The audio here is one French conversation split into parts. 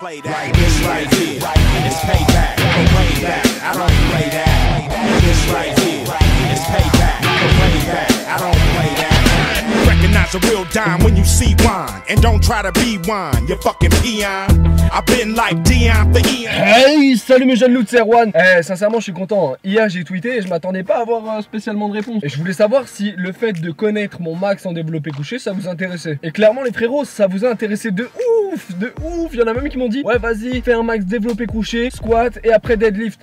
Play that, this right here, it's payback, way back, I don't play that. This right here, it's payback, way back, I don't play that. Recognize a real dime when you see wine, and don't try to be wine, you fucking peon. I've been like Dion for Ian. Hey, salut mes jeunes loups, c'est Erwan. Sincèrement, je suis content. Hier, j'ai tweeté et je m'attendais pas à avoir spécialement de réponse. Et je voulais savoir si le fait de connaître mon max en développé couché, ça vous intéressait. Et clairement, les frérots, ça vous a intéressé de ouf, de ouf. Il y en a même qui m'ont dit, ouais, vas-y, fais un max développé couché, squat et après deadlift.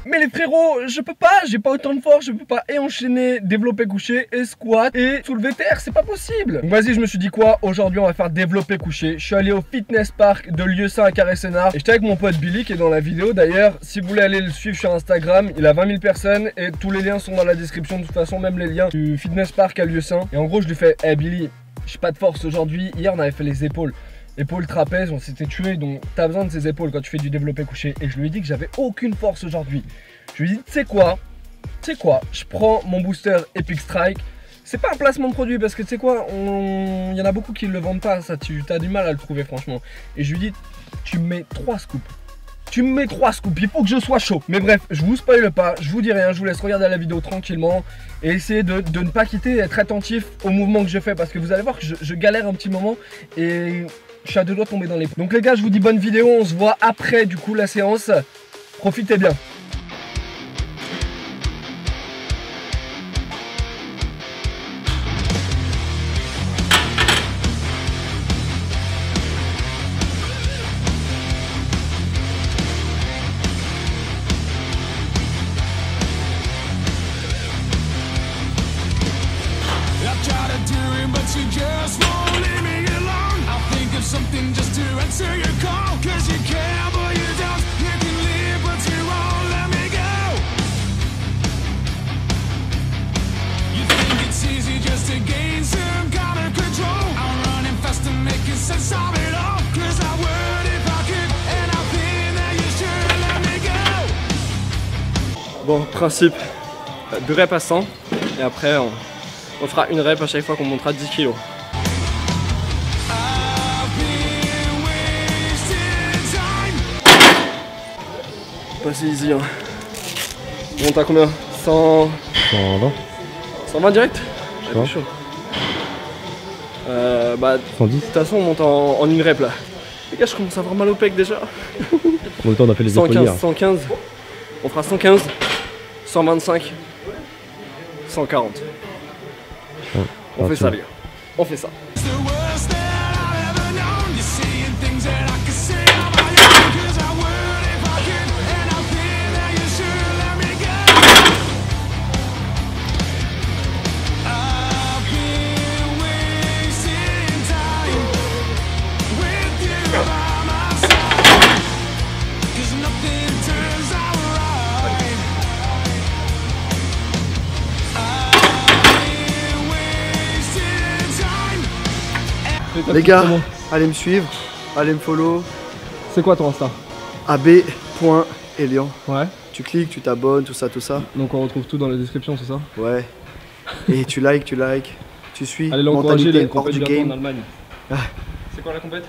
Mais les frérots, je peux pas, j'ai pas autant de force, je peux pas et enchaîner développé couché et squat et soulever terre, c'est pas possible. Donc vas-y, je me suis dit quoi, aujourd'hui on va faire développé couché. Je suis allé au fitness park de Lieusaint à Carré-Sénart et j'étais avec mon pote Billy qui est dans la vidéo. D'ailleurs, si vous voulez aller le suivre sur Instagram, il a 20 000 personnes et tous les liens sont dans la description. De toute façon, même les liens du fitness park à Lieusaint. Et en gros, je lui fais, hey Billy, j'ai pas de force aujourd'hui. Hier, on avait fait les épaules. Épaules trapèze, on s'était tué, donc t'as besoin de ces épaules quand tu fais du développé couché. Et je lui ai dit que j'avais aucune force aujourd'hui. Je lui ai dit, tu sais quoi, je prends mon booster Epic Strike. C'est pas un placement de produit parce que tu sais quoi, il y en a beaucoup qui ne le vendent pas, ça, tu as du mal à le trouver franchement. Et je lui ai dit, tu me mets 3 scoops. Tu me mets 3 scoops, il faut que je sois chaud. Mais bref, je vous spoil pas, je vous dis rien, je vous laisse regarder la vidéo tranquillement et essayer de ne pas quitter, d'être attentif aux mouvements que je fais parce que vous allez voir que je galère un petit moment et je suis à 2 doigts de tomber dans les... Donc les gars, je vous dis bonne vidéo, on se voit après du coup la séance. Profitez bien. Something just to answer your call, cause you care but you don't, you can live but you won't let me go. You think it's easy just to gain some kind of control. I'm running fast and making sense of it all, cause I would if I could, and I think that you should let me go. Bon, principe, 2 reps à 100 et après on fera une rep à chaque fois qu'on montera 10 kg. Pas si easy hein. Bon, t'as combien? 100... 120. 120 direct? Ouais. Chaud. Bah 110. De toute façon on monte en une rep là. Les gars, je commence à avoir mal au pec déjà. En même temps on a fait les épaules hier. 115. On fera 115, 125, 140. Ouais. On fait ça les gars. On fait ça. Les gars, allez me suivre, allez me follow. C'est quoi ton Insta? ab.elian. Ouais. Tu cliques, tu t'abonnes, tout ça, tout ça. Donc on retrouve tout dans la description, c'est ça? Ouais. Et tu likes, tu suis. Allez l'encourager, il a une hors du compétition en game. Allemagne. C'est quoi la compète?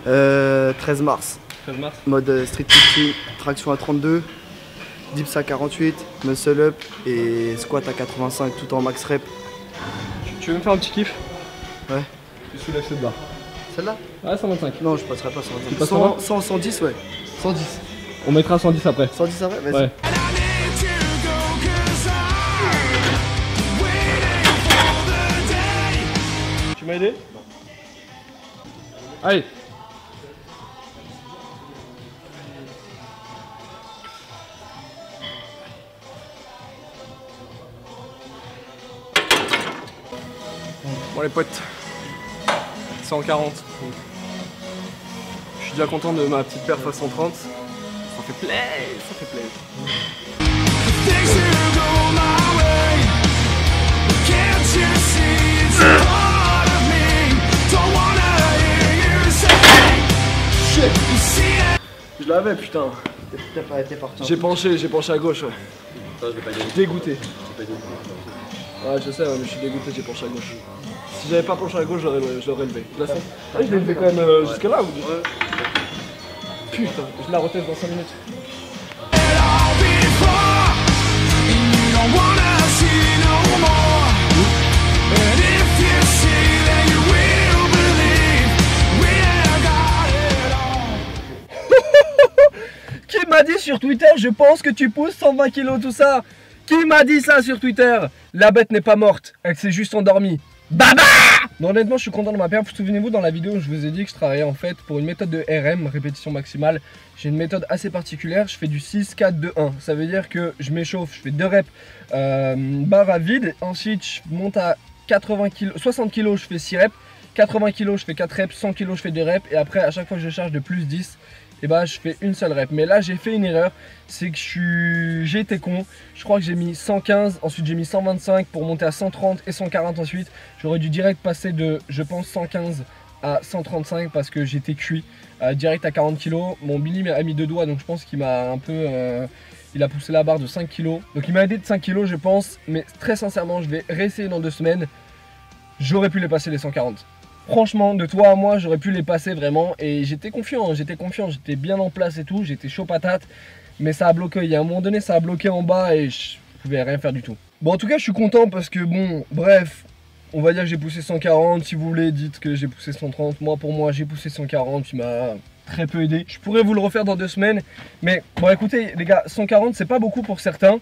13 mars. 13 mars. Mode street lifting, traction à 32, dips à 48, muscle up et squat à 85 tout en max rep. Tu veux me faire un petit kiff? Ouais. Tu soulèves cette barre. Celle-là? Ouais, 125. Non, je passerai pas 125. Tu passes 110, ouais. 110. On mettra 110 après. 110 après? Vas-y. Ouais. Tu m'as aidé? Non. Allez. Bon les potes, 140. Je suis déjà content de ma petite perf à 130. Ça fait plaisir, ça fait plaisir. Je l'avais putain. J'ai penché à gauche, ouais. Dégoûté. Ouais, je sais, ouais, mais je suis dégoûté, j'ai penché à gauche. Si j'avais pas penché à gauche, je l'aurais levé. Là, je l'ai levé quand même jusque là ou... Ouais. Putain, je la reteste dans 5 minutes. all before, and you don't wanna see no more. And if you see, then you will believe we have got it all. Qui m'a dit sur Twitter, je pense que tu pousses 120 kilos, tout ça? Qui m'a dit ça sur Twitter? La bête n'est pas morte, elle s'est juste endormie. Baba! Non, honnêtement, je suis content de ma perf. Souvenez-vous, dans la vidéo, je vous ai dit que je travaillais en fait pour une méthode de RM, répétition maximale. J'ai une méthode assez particulière, je fais du 6, 4, 2, 1. Ça veut dire que je m'échauffe, je fais 2 reps barre à vide. Ensuite, je monte à 80 kg, 60 kg, je fais 6 reps. 80 kg, je fais 4 reps. 100 kg, je fais 2 reps. Et après, à chaque fois que je charge de plus 10, et bah je fais une seule rep. Mais là j'ai fait une erreur, c'est que j'ai été con. Je crois que j'ai mis 115, ensuite j'ai mis 125 pour monter à 130 et 140 ensuite. J'aurais dû direct passer de, je pense, 115 à 135 parce que j'étais cuit direct à 40 kg. Mon Billy a mis 2 doigts, donc je pense qu'il m'a un peu... il a poussé la barre de 5 kg. Donc il m'a aidé de 5 kg je pense. Mais très sincèrement, je vais réessayer dans 2 semaines. J'aurais pu les passer les 140. Franchement, de toi à moi, j'aurais pu les passer vraiment. Et j'étais confiant, j'étais bien en place et tout. J'étais chaud patate. Mais ça a bloqué, il y a un moment donné, ça a bloqué en bas et je pouvais rien faire du tout. Bon, en tout cas, je suis content parce que bon, bref, on va dire que j'ai poussé 140. Si vous voulez, dites que j'ai poussé 130. Moi, pour moi, j'ai poussé 140. Tu m'as très peu aidé. Je pourrais vous le refaire dans 2 semaines. Mais bon, écoutez, les gars, 140, c'est pas beaucoup pour certains.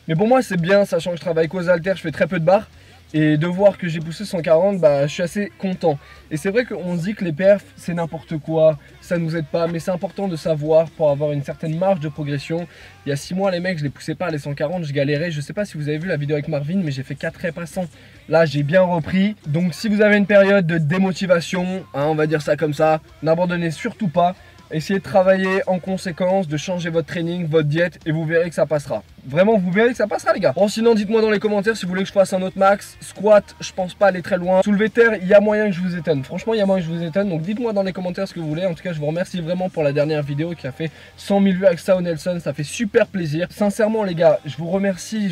Mais pour moi, c'est bien, sachant que je travaille qu'aux haltères, je fais très peu de barres. Et de voir que j'ai poussé 140, bah, je suis assez content. Et c'est vrai qu'on se dit que les perfs, c'est n'importe quoi, ça nous aide pas. Mais c'est important de savoir pour avoir une certaine marge de progression. Il y a 6 mois, les mecs, je les poussais pas à les 140, je galérais. Je sais pas si vous avez vu la vidéo avec Marvin, mais j'ai fait 4 reps à 100. Là, j'ai bien repris. Donc si vous avez une période de démotivation, hein, on va dire ça comme ça, n'abandonnez surtout pas. Essayez de travailler en conséquence, de changer votre training, votre diète et vous verrez que ça passera. Vraiment, vous verrez que ça passera les gars. Bon, sinon dites-moi dans les commentaires si vous voulez que je fasse un autre max. Squat, je pense pas aller très loin. Soulevé de terre, il y a moyen que je vous étonne. Franchement, il y a moyen que je vous étonne. Donc dites-moi dans les commentaires ce que vous voulez. En tout cas, je vous remercie vraiment pour la dernière vidéo qui a fait 100 000 vues avec Sao Nelson. Ça fait super plaisir. Sincèrement les gars, je vous remercie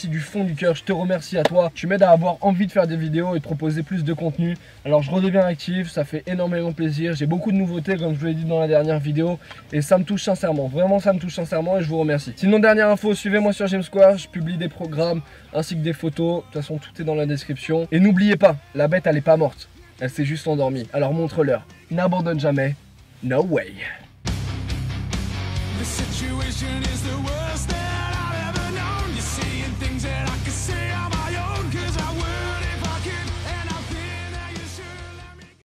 du fond du cœur. Je te remercie à toi. Tu m'aides à avoir envie de faire des vidéos et de proposer plus de contenu. Alors je redeviens actif, ça fait énormément plaisir. J'ai beaucoup de nouveautés comme je vous l'ai dit dans la dernière vidéo. Et ça me touche sincèrement, vraiment ça me touche sincèrement et je vous remercie. Sinon dernière info, suivez-moi sur Gym Square, je publie des programmes ainsi que des photos. De toute façon tout est dans la description. Et n'oubliez pas, la bête elle est pas morte, elle s'est juste endormie. Alors montre-leur, n'abandonne jamais, no way. The situation is the worst.